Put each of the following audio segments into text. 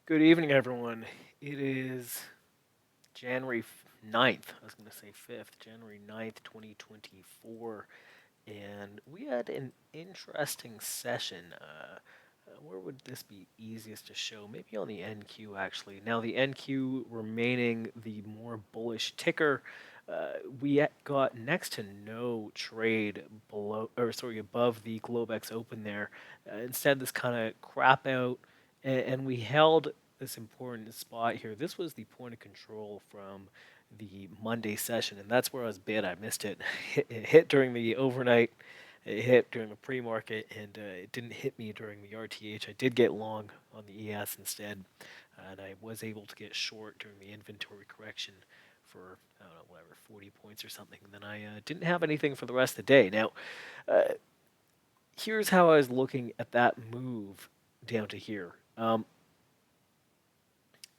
Good evening, everyone. It is January 9th. I was going to say 5th, January 9th, 2024. And we had an interesting session. Where would this be easiest to show? Maybe on the NQ, actually. Now, the NQ remaining the more bullish ticker. We got next to no trade above the Globex Open there. Instead, this kind of crap out, and we held this important spot here. This was the point of control from the Monday session, and that's where I was bid. I missed it. It hit during the overnight. It hit during the pre-market, and it didn't hit me during the RTH. I did get long on the ES instead, and I was able to get short during the inventory correction for, I don't know, whatever, 40 points or something. And then I didn't have anything for the rest of the day. Now, uh, here's how I was looking at that move down to here.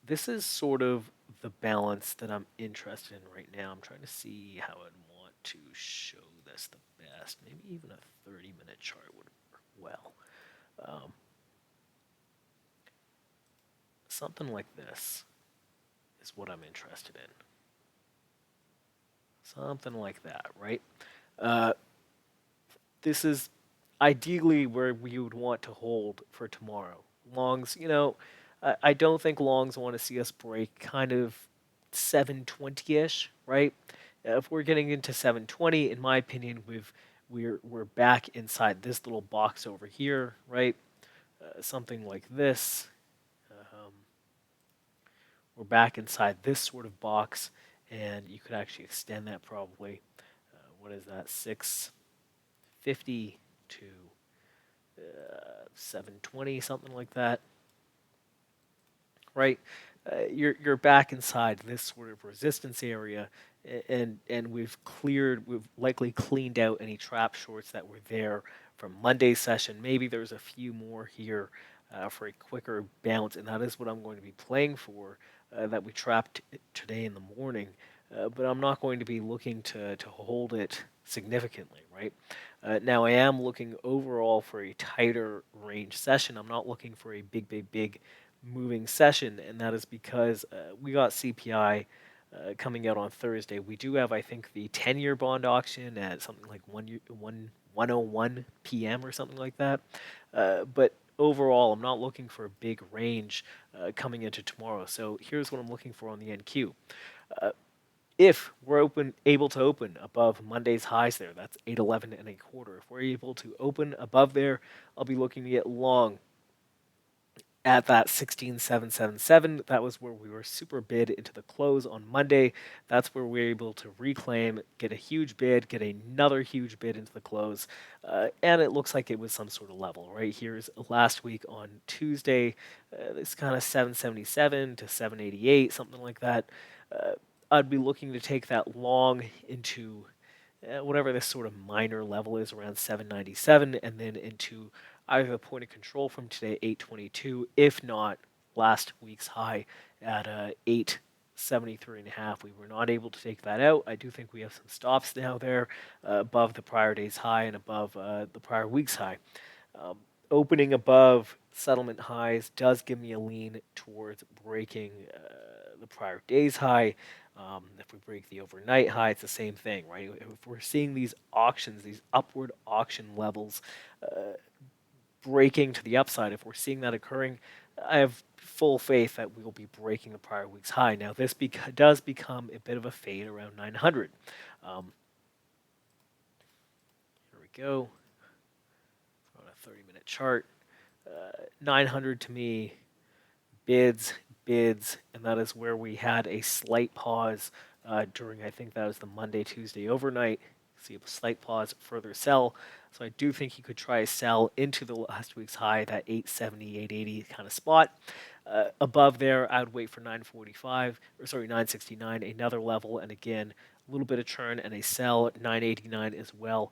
This is sort of the balance that I'm interested in right now. I'm trying to see how I'd want to show this the best. Maybe even a 30-minute chart would work well. Um, Something like this is what I'm interested in. Something like that, right? Uh, this is ideally where we would want to hold for tomorrow. Longs, I don't think longs want to see us break kind of 720-ish, right? If we're getting into 720, in my opinion, we're back inside this little box over here, right? Something like this. Um, we're back inside this sort of box, and you could actually extend that probably. What is that? 650 to 720, something like that, right? You're back inside this sort of resistance area, and we've likely cleaned out any trap shorts that were there from Monday's session. Maybe there's a few more here for a quicker bounce, and that is what I'm going to be playing for. That we trapped today in the morning, but I'm not going to be looking to hold it significantly, right? Now I am looking overall for a tighter range session. I'm not looking for a big moving session, and that is because we got CPI coming out on Thursday. We do have, I think, the 10-year bond auction at something like 1:01 p.m. or something like that. But overall, I'm not looking for a big range coming into tomorrow. So here's what I'm looking for on the NQ. If we're able to open above Monday's highs there, that's 811 and a quarter. If we're able to open above there, I'll be looking to get long at that 16777. That was where we were super bid into the close on Monday. That's where we were able to reclaim, get a huge bid, get another huge bid into the close, and it looks like it was some sort of level. Right here's last week on Tuesday, this kind of 777 to 788, something like that. uh, I'd be looking to take that long into whatever this sort of minor level is around 797, and then into either the point of control from today, 822, if not last week's high at 873.5. We were not able to take that out. I do think we have some stops now there above the prior day's high and above the prior week's high. Um, Opening above settlement highs does give me a lean towards breaking the prior day's high. If we break the overnight high, it's the same thing, right? If we're seeing these auctions, these upward auction levels breaking to the upside, if we're seeing that occurring, I have full faith that we will be breaking the prior week's high. Now, this does become a bit of a fade around 900. Um, Here we go. On a 30-minute chart. 900 to me, bids, bids, and that is where we had a slight pause during, I think that was the Monday, Tuesday overnight. See a slight pause, further sell. So I do think you could try a sell into the last week's high, that 870, 880 kind of spot. Above there, I would wait for 945, or sorry, 969, another level, and again, a little bit of churn and a sell at 989 as well.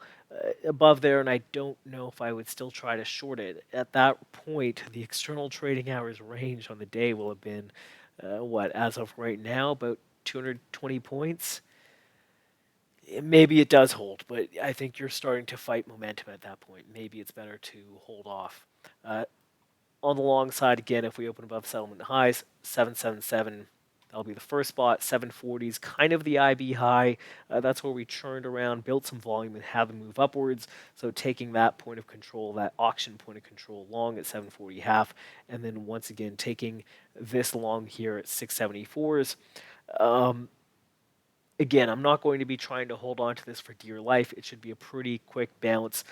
Above there, and I don't know if I would still try to short it. At that point, the external trading hours range on the day will have been, as of right now, about 220 points. Maybe it does hold, but I think you're starting to fight momentum at that point. Maybe it's better to hold off. Uh, On the long side, again, if we open above settlement highs, 777, that'll be the first spot. 740 is kind of the IB high. That's where we churned around, built some volume, and had them move upwards. So taking that point of control, that auction point of control long at 740 half, and then once again taking this long here at 674s. Again, I'm not going to be trying to hold on to this for dear life. It should be a pretty quick bounce.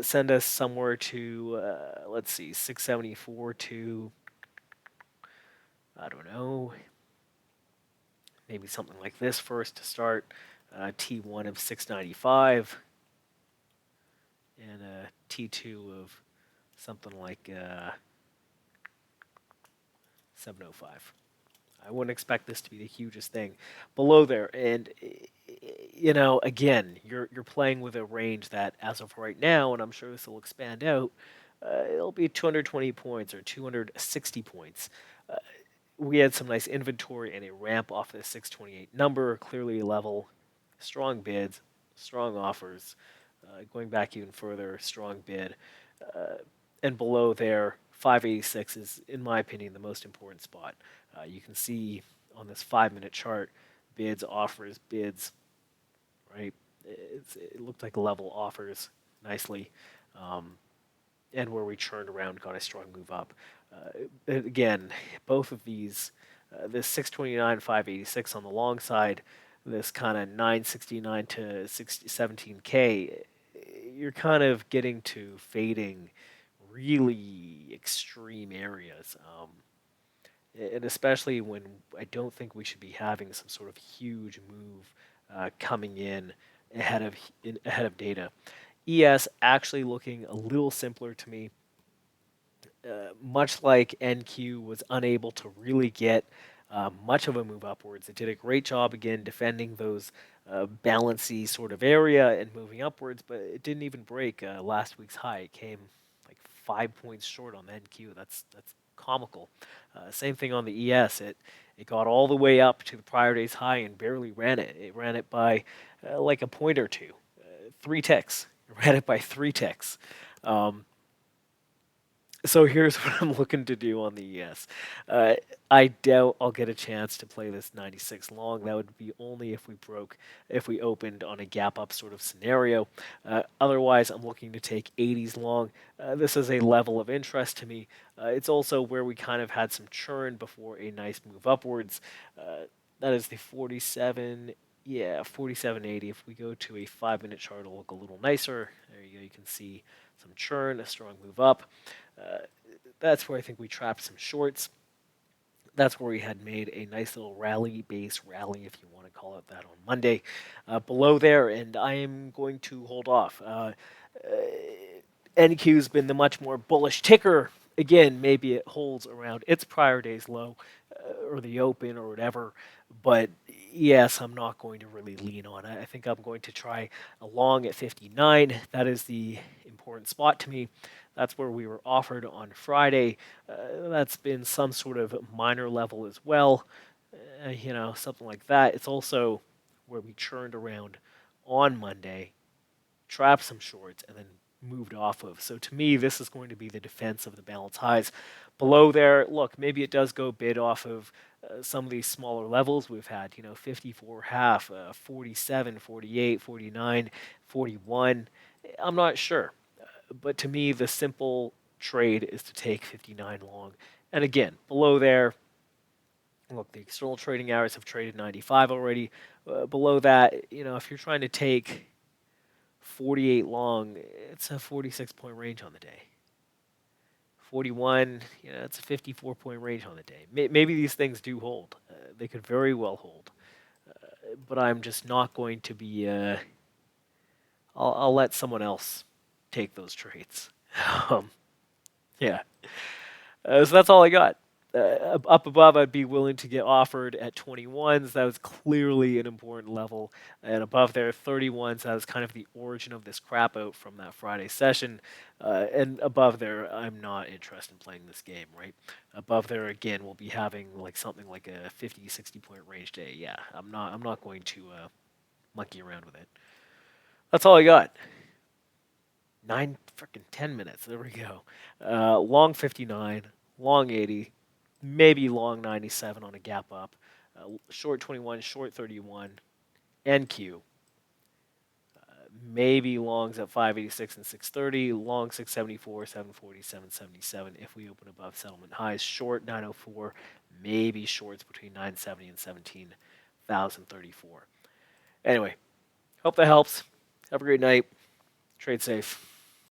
Send us somewhere to, let's see, 674 to, I don't know, maybe something like this first to start. T1 of 695 and a T2 of something like 705. I wouldn't expect this to be the hugest thing below there. And again, you're playing with a range that, as of right now, and I'm sure this will expand out, it'll be 220 points or 260 points. We had some nice inventory and a ramp off the 628 number, clearly a level, strong bids, strong offers. Going back even further, strong bid. And below there, 586 is, in my opinion, the most important spot. You can see on this 5-minute chart, bids, offers, bids, right? It looked like level offers nicely. And where we churned around, got a strong move up. Again, both of these, this 629, 586 on the long side, this kind of 969 to 17K, you're kind of getting to fading really extreme areas. And especially when I don't think we should be having some sort of huge move coming in ahead of data. ES actually looking a little simpler to me. Much like NQ was unable to really get much of a move upwards. It did a great job again defending those balancy sort of area and moving upwards, but it didn't even break last week's high. It came like 5 points short on the NQ. That's comical. Same thing on the ES. It got all the way up to the prior day's high and barely ran it. It ran it by like a point or two, 3 ticks. It ran it by 3 ticks. So here's what I'm looking to do on the ES. I doubt I'll get a chance to play this 96 long. That would be only if we opened on a gap up sort of scenario. Otherwise, I'm looking to take 80s long. This is a level of interest to me. It's also where we kind of had some churn before a nice move upwards. That is the 47. Yeah, 47.80. If we go to a 5-minute chart, it'll look a little nicer. There you go. You can see some churn, a strong move up. That's where I think we trapped some shorts. That's where we had made a nice little base rally, if you want to call it that, on Monday. Below there, and I am going to hold off. NQ's been the much more bullish ticker. Again, maybe it holds around its prior day's low or the open or whatever. But yes, I'm not going to really lean on it. I think I'm going to try a long at 59. That is the important spot to me. That's where we were offered on Friday. That's been some sort of minor level as well. Something like that. It's also where we churned around on Monday, trapped some shorts, and then moved off of. So to me, this is going to be the defense of the balance highs. Below there, look, maybe it does go bid off of some of these smaller levels we've had, 54 half, 47, 48, 49, 41. I'm not sure. But to me, the simple trade is to take 59 long. And again, below there, look, the external trading hours have traded 95 already. Below that, if you're trying to take 48 long, it's a 46-point range on the day. 41, it's a 54-point range on the day. Maybe these things do hold. They could very well hold. But I'm just not going to be... I'll let someone else take those trades. Yeah. So that's all I got. Up above, I'd be willing to get offered at 21s. That was clearly an important level. And above there, 31s. That was kind of the origin of this crap out from that Friday session. And above there, I'm not interested in playing this game, right? Above there, again, we'll be having something like a 50, 60-point range day. Yeah, I'm not going to monkey around with it. That's all I got. freaking 10 minutes. There we go. Long 59, long 80, maybe long 97 on a gap up. Short 21, short 31, NQ. Maybe longs at 586 and 630, long 674, 740, 777 if we open above settlement highs. Short 904, maybe shorts between 970 and 17,034. Anyway, hope that helps. Have a great night. Trade safe.